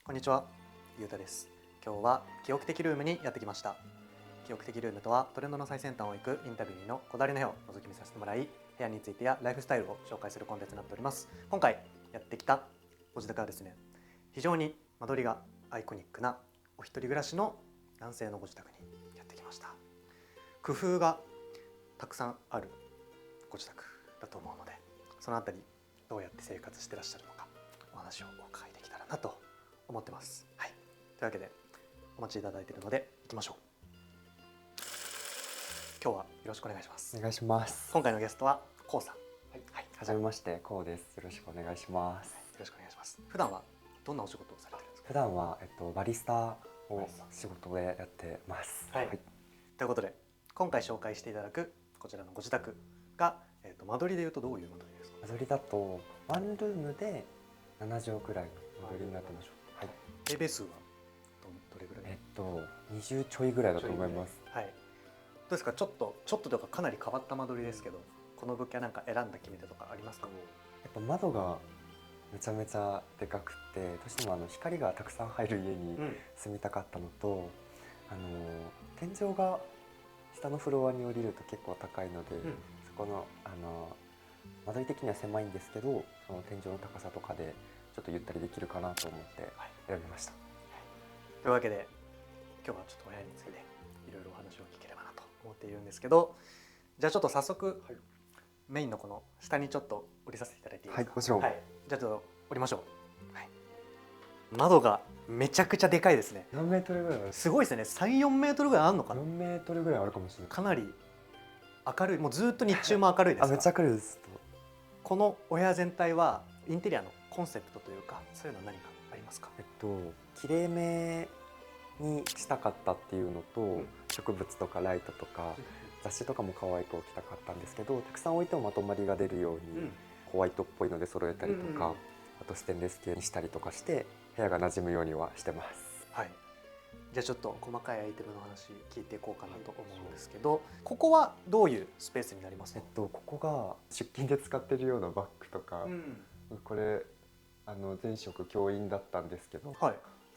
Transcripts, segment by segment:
こんにちは、ゆうたです。今日は記憶的ルームにやってきました。記憶的ルームとはトレンドの最先端を行くインタビューのこだわりの部屋を覗き見させてもらい、部屋についてやライフスタイルを紹介するコンテンツになっております。今回やってきたご自宅はですね、非常に間取りがアイコニックなお一人暮らしの男性のご自宅にやってきました。工夫がたくさんあるご自宅だと思うので、そのあたりどうやって生活してらっしゃるのかお話をお伺いできたらなと思ってます。はい。というわけでお待ちいただいているので行きましょう。今日はよろしくお願いします。お願いします。今回のゲストはこうさん。はい、はじめまして、こうです。よろしくお願いします。よろしくお願いします。普段はどんなお仕事をされてるんですか？普段はバリスタを仕事でやってます。はい。ということで今回紹介していただくこちらのご自宅が間取りでいうとどういう間取りですか？間取りだとワンルームで7畳くらいの間取りになってます。はい。平米数はどれぐらい？20ちょいぐらいだと思います。はい。どうですか？ちょっとというかかなり変わった間取りですけど、この物件なんか選んだ決め手とかありますか？やっぱ窓がめちゃめちゃでかくて、どうしても光がたくさん入る家に住みたかったのと、天井が下のフロアに降りると結構高いので、そこの間取り的には狭いんですけど、その天井の高さとかでちょっとゆったりできるかなと思って選びました。というわけで今日はちょっとお部屋についていろいろお話を聞ければなと思っているんですけど、じゃあちょっと早速、メインのこの下にちょっと降りさせていただいていいですか？はい、もちろん。はい、じゃあちょっと降りましょう。はい、窓がめちゃくちゃでかいですね。何メートルぐらいある？すごいですね。3、4メートルぐらいあるのかな？ 4メートルぐらいあるかもしれない。かなり明るい。もうずっと日中も明るいですか？めっちゃ明るいです。このお部屋全体はインテリアのコンセプトというか、そういうのは何かありますか？きれいめにしたかったっていうのと、植物とかライトとか雑誌とかも可愛く置きたかったんですけど、たくさん置いてもまとまりが出るように、ホワイトっぽいので揃えたりとか、あとステンレス系にしたりとかして部屋が馴染むようにはしてます。はい。じゃあちょっと細かいアイテムの話聞いていこうかなと思うんですけど、ここはどういうスペースになりますか？ここが出勤で使ってるようなバッグとか、これ前職教員だったんですけど、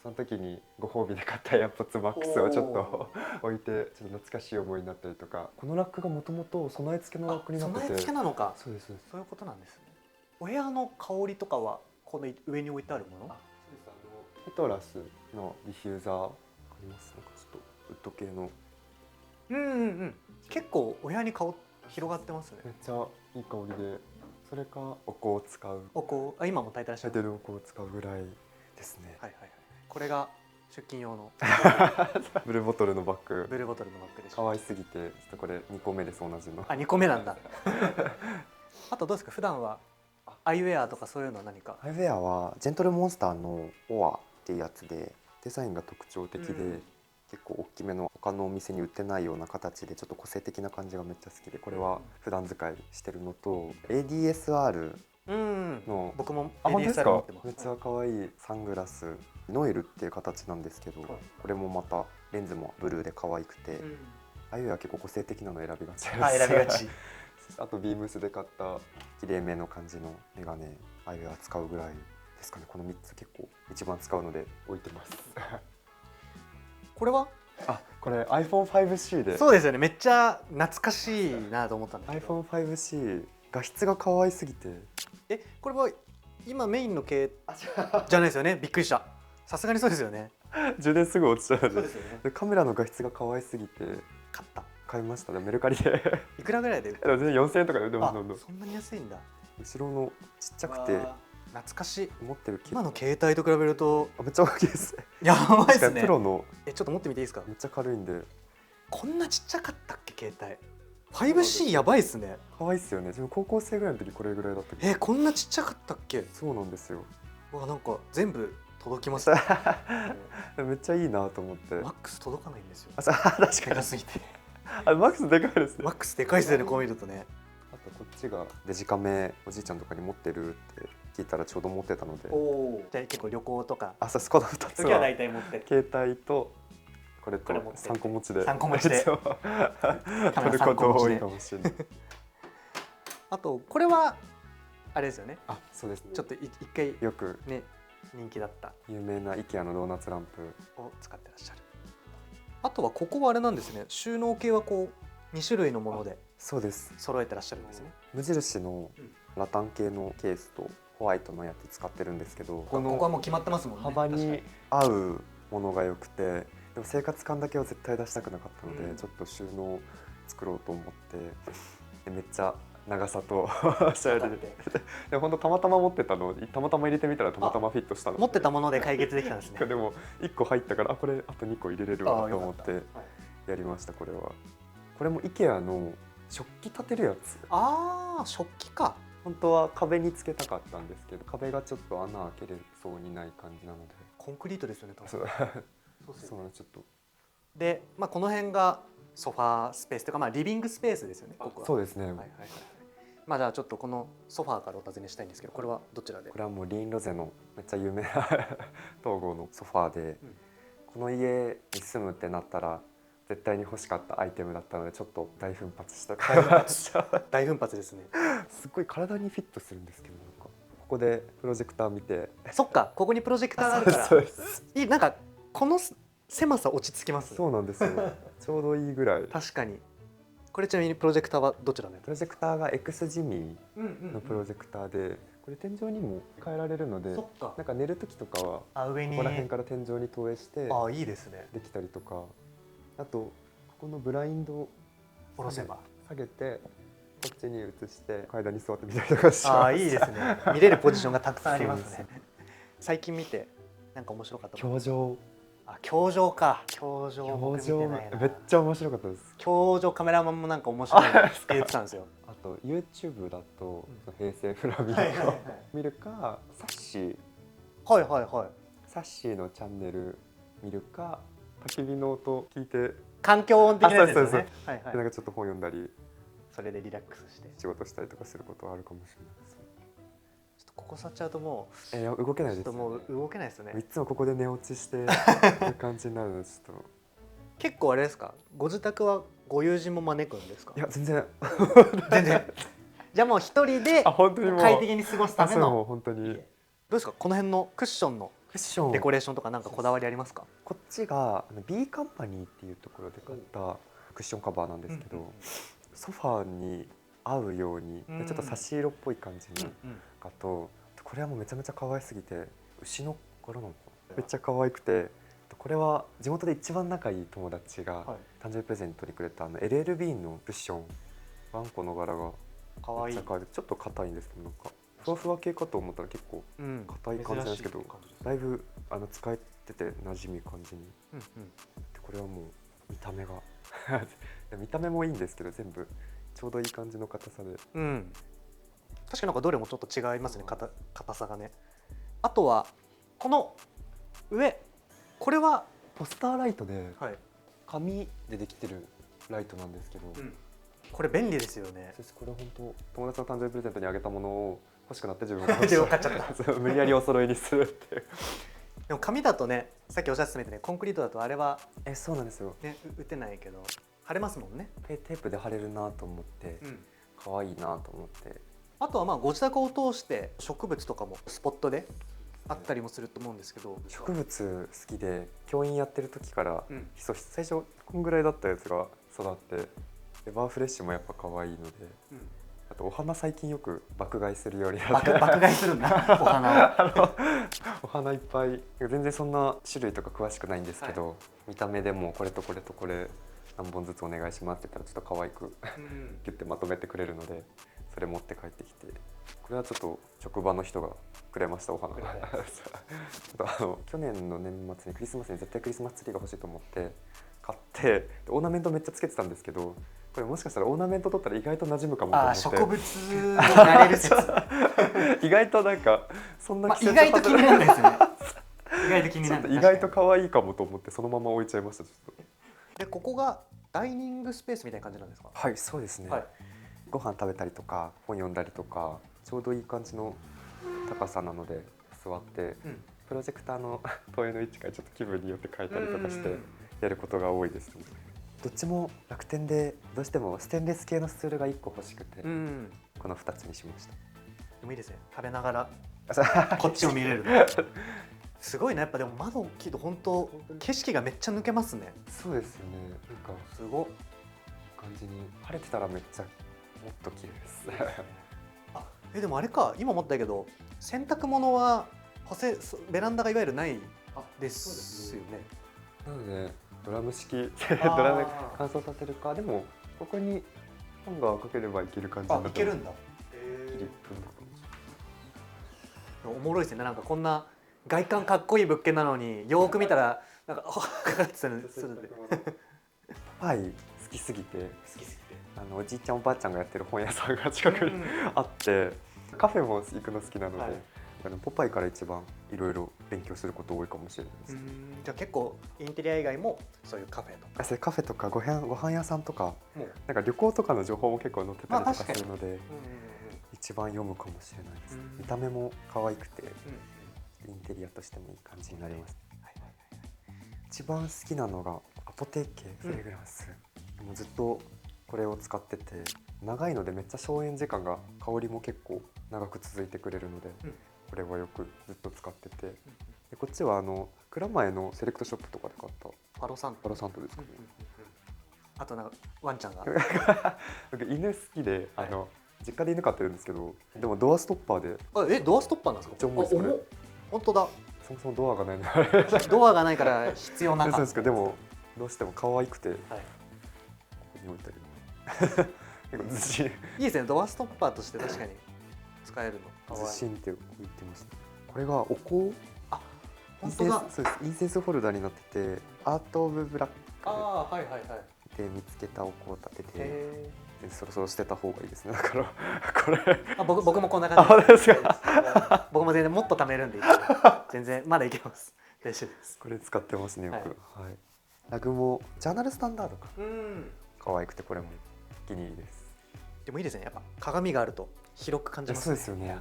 その時にご褒美で買った AirPods Max をちょっと置いて、ちょっと懐かしい思いになったりとか。このラックがもともと備え付けのラックになってて。備え付けなのか。そうです。そういうことなんですね。お部屋の香りとかはこの上に置いてあるもの？そうです。ヒトラスのディフューザーあります。なんかちょっとウッド系の。結構お部屋に広がってますね。めっちゃいい香りで、それかお香を使う。お香、今も炊いてらっしゃる。炊いてるお香を使うぐらいですね。はいはいはい。これが出勤用のブルーボトルのバッグ。ブルーボトルのバッグでしょ。可愛すぎて、ちょっとこれ2個目です。同じの。あ、2個目なんだ。あとどうですか？普段はアイウェアとかそういうのは何か？アイウェアはジェントルモンスターのオアっていうやつで、デザインが特徴的で、結構大きめの他のお店に売ってないような形で、ちょっと個性的な感じがめっちゃ好きで、これは普段使いしてるのと、ADSR の僕もADSR 持ってます。めっちゃ可愛いサングラス、ノエルっていう形なんですけど、これもまたレンズもブルーで可愛くて、アイウェア結構個性的なの選びがちです。選びがち。あとビームスで買ったきれいめの感じのメガネ、アイウェア使うぐらいですかね。この3つ結構一番使うので置いてます。これは？これ iPhone5C で。そうですよね。めっちゃ懐かしいなと思ったんですけど。iPhone5C 画質が可愛すぎて。これは今メインの系じゃないですよね。びっくりした。さすがにそうですよね。充電すぐ落ちちゃう。そうですよね。でカメラの画質が可愛すぎて買いましたね。メルカリで。いくらぐらいで？全然4000円とかで売ってます。そんなに安いんだ。後ろのちっちゃくて懐かしい。持ってる今の携帯と比べるとめっちゃ大きいです。やばいですね。プロのちょっと持ってみていいですか？めっちゃ軽いんで。こんなちっちゃかったっけ携帯？ 5C やばいっすね。可愛いっすよね。自分高校生ぐらいの時これぐらいだったけど。こんなちっちゃかったっけ？そうなんですよ。なんか全部届きますね。めっちゃいいなと思って。マックス届かないんですよ。確かに。でかすぎて。マックスでかいですね。マックスでかいですよね。こう見るとね。あとこっちがデジカメ、おじいちゃんとかに持ってるって聞いたらちょうど持ってたので。じゃあ結構旅行とか。そうです。この2つは大体持ってる。携帯とこれと3個持ちで。3個持ちで。取ること多いかもしれない。あとこれはあれですよね。そうです。ちょっと一回よくね人気だった有名な IKEA のドーナツランプを使ってらっしゃる。あとはここはあれなんですね、収納系はこう2種類のものでそうです。揃えてらっしゃるんですね。無印のラタン系のケースとホワイトのやつ使ってるんですけど、ここはもう決まってますもんね。幅に合うものが良くて、でも生活感だけは絶対出したくなかったので、ちょっと収納作ろうと思ってでめっちゃ長さとシャルで本当たまたま持ってたのたまたま入れてみたらたまたまフィットしたので、持ってたもので解決できたんですね。でも1個入ったからこれあと2個入れれるわと思ってやりました。これも IKEA の食器立てるやつ。食器か。本当は壁につけたかったんですけど、壁がちょっと穴開けれそうにない感じなので、コンクリートですよね多分。そうちょっとで、この辺がソファースペースというか、リビングスペースですよねここは。そうですね。じゃあちょっとこのソファーからお尋ねしたいんですけど、これはどちらで？これはもうリーンロゼのめっちゃ有名な東郷のソファーで、この家に住むってなったら絶対に欲しかったアイテムだったので、ちょっと大奮発した買いました。大奮発ですね。すっごい体にフィットするんですけど、ここでプロジェクター見て、そっか、ここにプロジェクターがあるからいい、なんかこの狭さ落ち着きます。そうなんですよちょうどいいぐらい。確かに。これちなみにプロジェクターはどちらのやつ？プロジェクターが X ジミーのプロジェクターで、これ天井にも変えられるので、なんか寝る時とかは上にここら辺から天井に投影していいですね。できたりとか、あとここのブラインドを下ろせば下げてこっちに移して階段に座ってみたりとかします。いいですね。見れるポジションがたくさんありますね。最近見てなんか面白かった。教場。教場か。教場僕見てないな。めっちゃ面白かったです。教場カメラマンもなんか面白いって言ってたんですよ。あと YouTube だと平成フラミンゴ見るか、サッシーサッシーのチャンネル見るか、焚き火の音聞いて環境音的なやつですよね。なんかちょっと本読んだり、それでリラックスして仕事したりとかすることはあるかもしれないです。ちょっとここ触っちゃうともう動けないです。ちょっともう動けないですよね。いつもここで寝落ちしてる感じになるので、ちょっと結構あれですか、ご自宅はご友人も招くんですか？いや全然じゃあもう一人で快適に過ごすための。本当に。どうですか、この辺のクッションのデコレーションとかなんかこだわりありますか？こっちがBカンパニーっていうところで買ったクッションカバーなんですけど、ソファーに合うようにちょっと差し色っぽい感じのがと、これはもうめちゃめちゃ可愛すぎて、牛の柄なのかな、めっちゃ可愛くて、これは地元で一番仲いい友達が誕生日プレゼントにくれたLLB のクッション、ワンコの柄が可愛い。ちょっと硬いんですけど、なんかふわふわ系かと思ったら結構硬い感じなんですけど、だいぶ使えてて馴染み感じに。これはもう見た目が見た目もいいんですけど、全部ちょうどいい感じの硬さで、確かになんかどれもちょっと違いますね、硬さがね。あとはこの上、これはポスターライトで紙でできてるライトなんですけど、これ便利ですよね。これ本当友達の誕生日プレゼントにあげたものを欲しくなって自分が買っちゃった無理やりお揃いにするっていう。でも紙だとね、さっきおっしゃってたみたいにコンクリートだとあれはそうなんですよね、打てないけど貼れますもんね。テープで貼れるなと思って、可愛いなと思って。あとはご自宅を通して植物とかもスポットであったりもすると思うんですけど、植物好きで教員やってる時から最初こんぐらいだったやつが育って、エバーフレッシュもやっぱ可愛いので、あとお花最近よく爆買いするようになって。爆買いするんだお花をお花いっぱい、全然そんな種類とか詳しくないんですけど、見た目でもこれとこれとこれ何本ずつお願いしますって言ったらちょっと可愛くギュッてまとめてくれるので、それ持って帰ってきて、これはちょっと職場の人がくれました、お花。去年の年末にクリスマスに絶対クリスマスツリーが欲しいと思って買って、オーナメントめっちゃつけてたんですけど、これもしかしたらオーナメント取ったら意外と馴染むかもと思って。植物になれる説意外となんかそんな意外と気になるんですよね。意外と気になる。意外と可愛いかもと思ってそのまま置いちゃいました。ちょっとでここがダイニングスペースみたいな感じなんですか？はい、そうですね。ご飯食べたりとか本読んだりとか、ちょうどいい感じの高さなので座って、プロジェクターの投影の位置からちょっと気分によって変えたりとかしてやることが多いですね。どっちも楽天でどうしてもステンレス系のスツールが1個欲しくて、この2つにしました。でもいいですね、食べながらこっちを見れるのすごいね。やっぱでも窓大きいと本当景色がめっちゃ抜けますね。そうですよね。なんかすごっ。感じに晴れてたらめっちゃもっと綺麗ですあ、でもあれか、今思ったけど洗濯物はベランダがいわゆるないですよね。なのでドラム式ドラム乾燥させるか、でもここにハンガーかければいける感じになってます。いけるんだ。おもろいですね。なんかこんな外観かっこいい物件なのによく見たらなんかかかってたりするんで。パパイ好きすぎておじいちゃんおばあちゃんがやってる本屋さんが近くにあって、カフェも行くの好きなので、はい、ポパイから一番いろいろ勉強すること多いかもしれないです。じゃあ結構インテリア以外もそういうカフェとか、そういうカフェとかご飯屋さんとか、なんか旅行とかの情報も結構載ってたりとかするので、一番読むかもしれないです。見た目も可愛くて、インテリアとしてもいい感じになります。一番好きなのがアポテーケフレグランス、もうずっとこれを使ってて、長いのでめっちゃ消煙時間が、香りも結構長く続いてくれるので、これはよくずっと使ってて、でこっちは蔵前のセレクトショップとかで買ったパロサントですかね。あとなんかワンちゃんが僕犬好きで、実家で犬飼ってるんですけど、でもドアストッパーで。ドアストッパーなんですか？重いですこれ。本当だ。そもそもドアがないのでドアがないから必要なかった。そうですけど、でもどうしても可愛くて、ここに置いたり結構ずしん。いいですね。ドアストッパーとして確かに使えるの。ずしんって置いてますね。これがお香、本当だ。そうです。インセンスホルダーになってて、アートオブブラックで見つけたお香を立てて、そろそろ捨てた方がいいですね。だからこれ僕もこんな感じです。僕も全然もっと貯めるんで全然まだいけます。大丈夫です。これ使ってますねよく。はい。ラグもジャーナルスタンダードか。可愛くてこれもお気に入りです。でもいいですね。やっぱ鏡があると広く感じますね。そうですよね。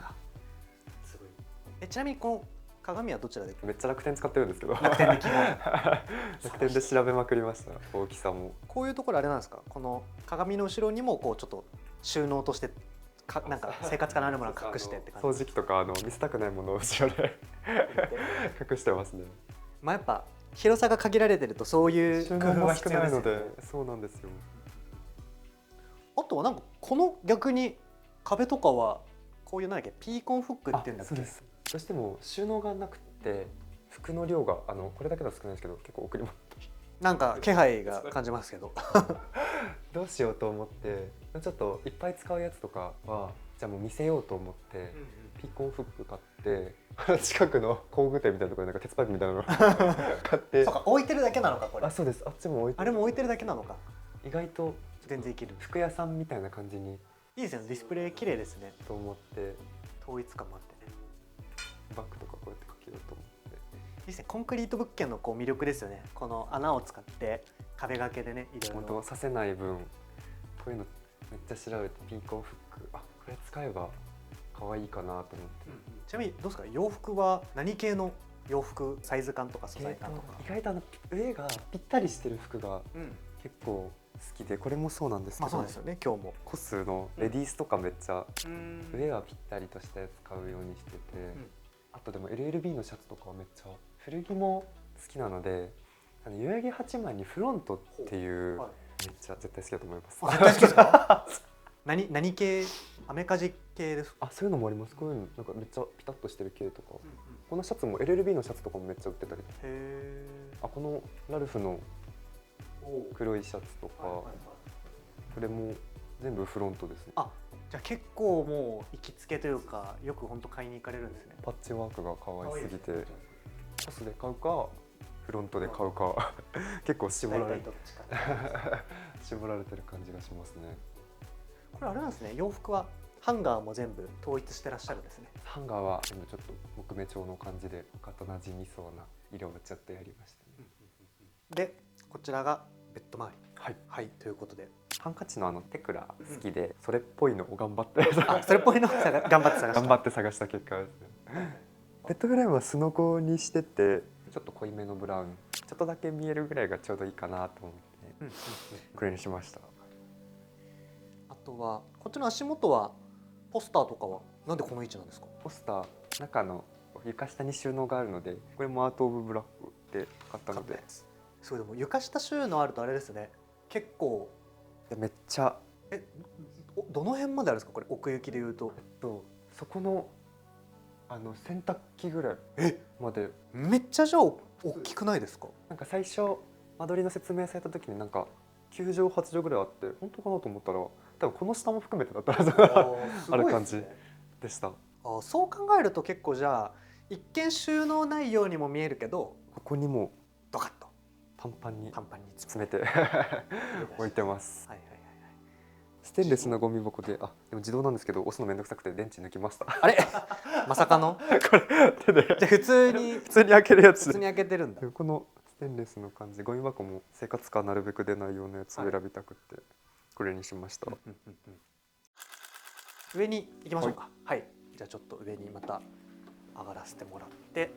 すごい。ちなみにこの鏡はどちらで？めっちゃ楽天使ってるんですけど。楽天で基本。楽天で調べまくりました。大きさも。こういうところあれなんですか？この鏡の後ろにもこうちょっと収納としてなんか生活感のあるものを隠してって感じ。掃除機とか見せたくないものを後ろで隠してますね。まあやっぱ広さが限られてるとそういう工夫が必要ですので、そうなんですよ。あとはなんかこの逆に壁とかはこういう何だっけ、ピーコンフックっていうんだっけ？そうです。どうしても収納がなくて服の量がこれだけでは少ないですけど、結構奥にもなんか気配が感じますけどどうしようと思って、ちょっといっぱい使うやつとかはじゃあもう見せようと思って、ピーコンフック買って近くの工具店みたいなところでなんか鉄パイプみたいなの買ってそうか、置いてるだけなのかこれ。そうです。あっちも置いてる。あれも置いてるだけなのか。意外と全然いける。服屋さんみたいな感じに。いいですね。ディスプレイ綺麗ですね。と思って統一感もあってね。バッグとかこうやってかけようと思って。いいですね。コンクリート物件のこう魅力ですよね。この穴を使って壁掛けでね、いろいろ本当させない分、こういうのめっちゃ調べてピーコンフック、これ使えば可愛いかなと思って。ちなみにどうですか？洋服は何系の洋服、サイズ感とか素材感とか。意外と上がぴったりしてる服が結構好きで、これもそうなんですけど、そうですよね。今日もコスのレディースとかめっちゃ上はぴったりとしたやつ買うようにしてて、あとでも LLB のシャツとかはめっちゃ古着も好きなので、代々木八幡にフロントっていうめっちゃ絶対好きだと思います。絶対好きですか？何系？アメカジ系ですか？そういうのもあります。こういうのなんかめっちゃピタッとしてる系とか、このシャツも LLB のシャツとかもめっちゃ売ってたりとか、このラルフの黒いシャツとか、これも全部フロントですね。じゃあ結構もう行きつけというか、よく本当買いに行かれるんですね。パッチワークが可愛すぎて、コスで買うかフロントで買うか結構絞られてる感じがしますね。これあれなんですね。洋服はハンガーも全部統一してらっしゃるんですね。ハンガーは全部ちょっと木目調の感じで他と馴染みそうな色をちょっとやりましたね。でこちらがベッド周り。はい、ということでハンカチのテクラ好きで、それっぽいのを頑張ってそれっぽいのを頑張って探した結果ですね。ベッドフレームはスノコにしてて、ちょっと濃いめのブラウン、ちょっとだけ見えるぐらいがちょうどいいかなと思ってこれにしました。あとはこっちの足元はポスターとかはなんでこの位置なんですか？ポスター中の床下に収納があるので、これもアート・オブ・ブラックで買ったので、すごい。でも床下収納あるとあれですね、結構めっちゃどの辺まであるんですかこれ、奥行きでいうと。そこの洗濯機ぐらいまで。めっちゃじゃあ大きくないですか？なんか最初間取りの説明された時になんか9畳8畳ぐらいあって本当かなと思ったら、多分この下も含めてだったらある感じでした。そう考えると結構じゃあ一見収納ないようにも見えるけど、ここにもドカッとパンパンに詰詰めて置いてます。はいはいはいはい。ステンレスのゴミ箱で、でも自動なんですけど押すのめんどくさくて電池抜きました。あれまさかのこれ手でじゃあ普通に開けるやつ普通に開けてるんだ。このステンレスの感じ、ゴミ箱も生活感なるべく出ないようなやつを選びたくてこれにしました。上に行きましょうか。はい、じゃあちょっと上にまた上がらせてもらって、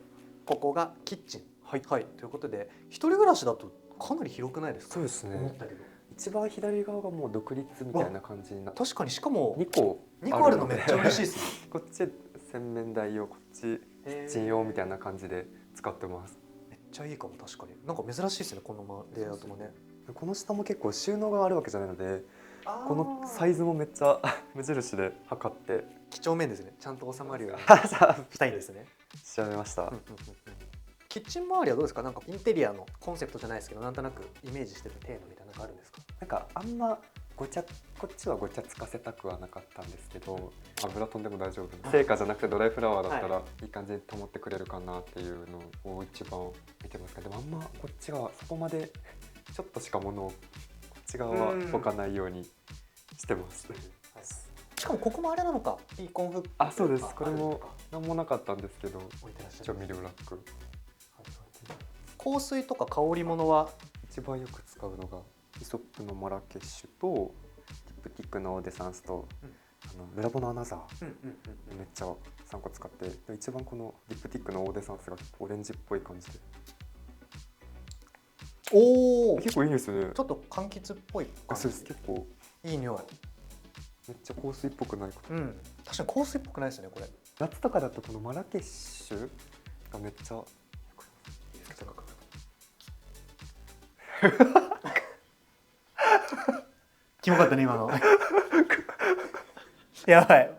ここがキッチン。はい、ということで一人暮らしだとかなり広くないですか？そうですね。思ったけど一番左側がもう独立みたいな感じになって、確かに、しかも2個あるのめっちゃ嬉しいですね。こっち洗面台用、こっちキッチン用みたいな感じで使ってます。めっちゃいいかも。確かになんか珍しいですね、このレイアウトもね。この下も結構収納があるわけじゃないので、このサイズもめっちゃ無印で測って几帳面ですね。ちゃんと収まるようにしたいんですね。調べました。キッチン周りはどうですか？なんかインテリアのコンセプトじゃないですけど、なんとなくイメージしてるテーマみたいなのがあるんですか？なんかあんまこっちはごちゃつかせたくはなかったんですけど、油飛んでも大丈夫、生花じゃなくてドライフラワーだったらいい感じに保ってくれるかなっていうのを一番見てますけど、でもあんまこっちがそこまでちょっとしか物をこっち側は置かないようにしてます。しかもここもあれなのか、ピーコンフック。そうです。これも何もなかったんですけど、調味料ラック。香水とか香り物は一番よく使うのがイソップのマラケッシュとディプティックのオーデサンスと、ルラボのアナザー、めっちゃ3個使って、一番このディプティックのオーデサンスがオレンジっぽい感じで、結構いいですね。ちょっと柑橘っぽい感じ。そうです。結構いい匂い。めっちゃ香水っぽくないか。確かに香水っぽくないですねこれ。夏とかだとこのマラケッシュがめっちゃキモかったね今の。やばい。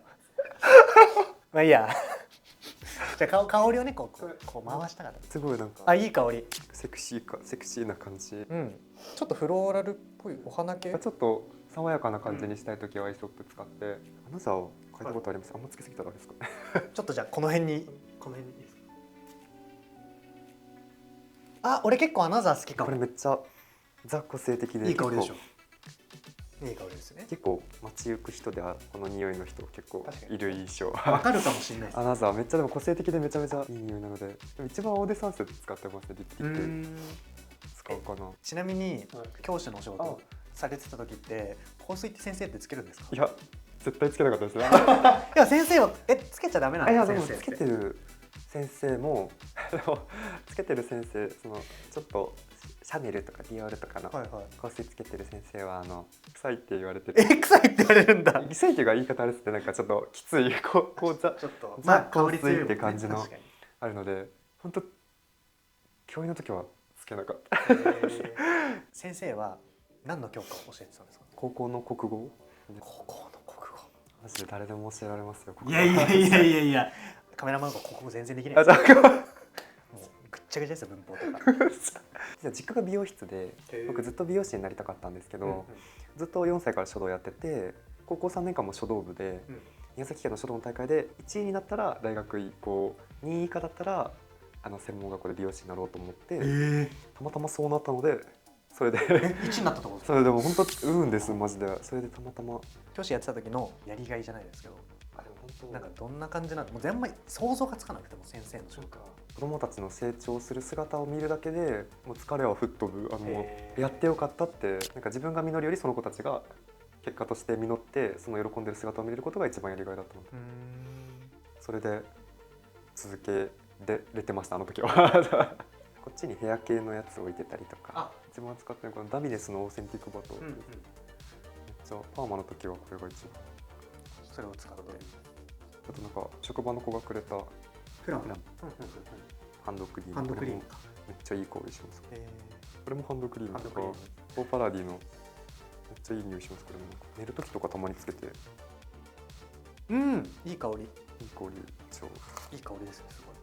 まあいいや。じゃあ香りをねこう回したかった。すごいなんかいい香り。セクシーな感じ。ちょっとフローラルっぽいお花系。ちょっと爽やかな感じにしたいときはアイソップ使って。アナザーを嗅いだことあります。あんまつけすぎたらあれですかね。ちょっとじゃあこの辺にいいですか？俺結構アナザー好きかも。これめっちゃザ個性的でいい香りでしょ。いい香りですね。結構街行く人ではこの匂いの人結構いる印象。わかるかもしれないです。アナザーめっちゃでも個性的でめちゃめちゃいい匂いなので、一番オーデサンス使ってますね。リッピック使うかな。ちなみに教師のお仕事されてた時って香水って先生ってつけるんですか？いや絶対つけなかったですね。いや先生はつけちゃダメなんですか？いやでもつけてる先生もつけてる先生ちょっとシャネルとかディオールとかの香水つけてる先生は臭いって言われてる。臭いって言われるんだ。臭いっていうか言い方あれですね、なんかちょっときついザ香水って感じのあるので、本当教員の時はつけなかった。先生は何の教科を教えてたんですか？高校の国語。マジで誰でも教えられますよ。いやカメラマンが国語全然できない。もうぐっちゃぐちゃですよ文法とか。実家が美容室で僕ずっと美容師になりたかったんですけど、ずっと4歳から書道やってて、高校3年間も書道部で、宮崎県の書道の大会で1位になったら大学行こう、2位以下だったら専門学校で美容師になろうと思って、たまたまそうなったので、それで1位になったってことですか？それでも本当運ですマジで。それでたまたま教師やってた時のやりがいじゃないですけど、なんかどんな感じなんで、もう全然想像がつかなくても先生の仕事は。子供たちの成長する姿を見るだけでもう疲れは吹っ飛ぶ。やってよかったって、なんか自分が実るよりその子たちが結果として実って、その喜んでる姿を見れることが一番やりがいだったので、それで続けれてました、あの時は。こっちにヘア系のやつ置いてたりとか、一番使ってるこのダミネスのオーセンティックバト、めっちゃパーマの時はこれが一番。それを使って、あとなんか職場の子がくれたフラムフラムハンドクリーム、ハンドクリームか。これもめっちゃいい香りします。えこれもハンドクリームとかハンドクリームオーパラディのめっちゃいい匂いします。これもなんか寝る時とかたまにつけていいいい香り。香り超いい香りですね。すごい。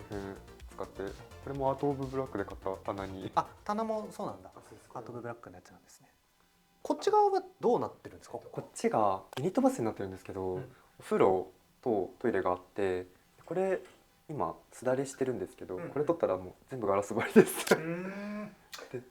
この辺使って、これもアートオブブラックで買った棚に。あ、棚もそうなんだ。そうですアートオブブラックのやつなんですね。こっち側はどうなってるんですか。こっちがユニットバスになってるんですけど、うんお風呂とトイレがあって、これ今すだれしてるんですけど、うんこれ取ったらもう全部ガラス張りです。で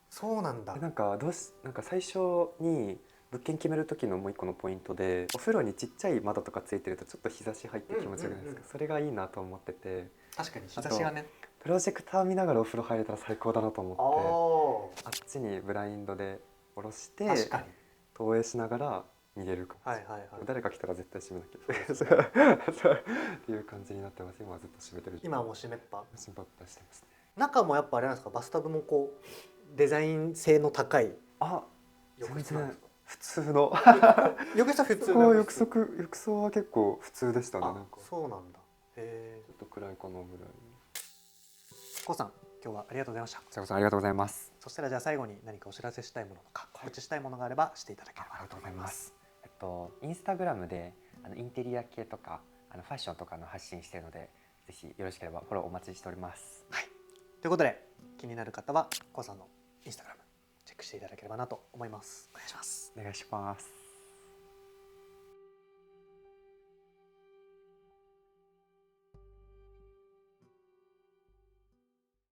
そうなんだ。なんかなんか最初に物件決める時のもう一個のポイントで、お風呂にちっちゃい窓とかついてるとちょっと日差し入って気持ちよくないですか。それがいいなと思ってて、確かに日差しがね。プロジェクター見ながらお風呂入れたら最高だなと思って、あっちにブラインドで下ろして確かに。投影しながら見れるかもしれない。はいはいはい。誰か来たら絶対閉めなきゃっていう感じになってます。今はずっと閉めてる。今はもう湿っぱ。心配してますね。中もやっぱあれなんですか。バスタブもこうデザイン性の高いあ、浴室なんですか。普通の浴室は普通こうの浴槽は結構普通でしたね。なんあ、かそうなんだ。へえ。ちょっと暗いかなぐらい。こうさん、今日はありがとうございました。こちらこそありがとうございます。そしたらじゃあ最後に何かお知らせしたいものとか告知したいものがあればしていただければありがとうなと思いま。ございますす。インスタグラムでインテリア系とかファッションとかの発信しているので、ぜひよろしければフォローお待ちしております。ということで気になる方はこうさんのインスタグラムチェックしていただければなと思います。お願いします。お願いします。